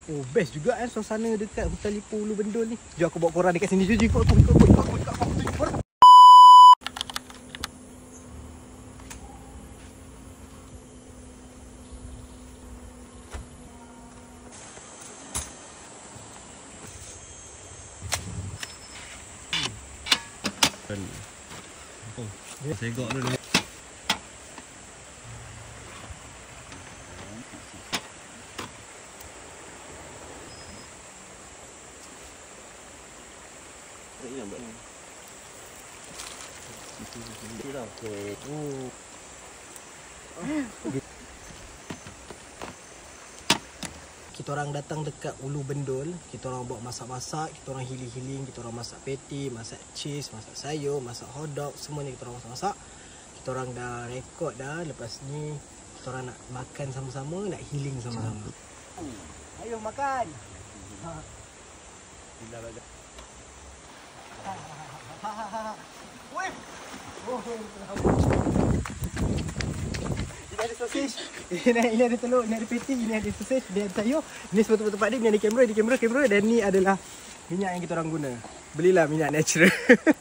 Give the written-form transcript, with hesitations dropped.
Oh, best juga suasana dekat Hutan Lipur Ulu Bendul ni. Jom aku bawa korang dekat sini. Jom, ikut aku. Segok dulu. Kita orang datang dekat Ulu Bendul. Kita orang buat masak-masak, kita orang healing-healing, kita orang masak patty, masak cheese, masak sayur, masak hotdog, semuanya kita orang masak-masak. Kita orang dah rekod dah. Lepas ni kita orang nak makan sama-sama, nak healing sama-sama. Ayo makan. Weh. Ini ada sosis, ini ada telur, ini ada patty, ini ada sosis, ini ada sayur. Ini semua tempat dia, ini ada kamera, dan ni adalah minyak yang kita orang guna. Belilah minyak natural.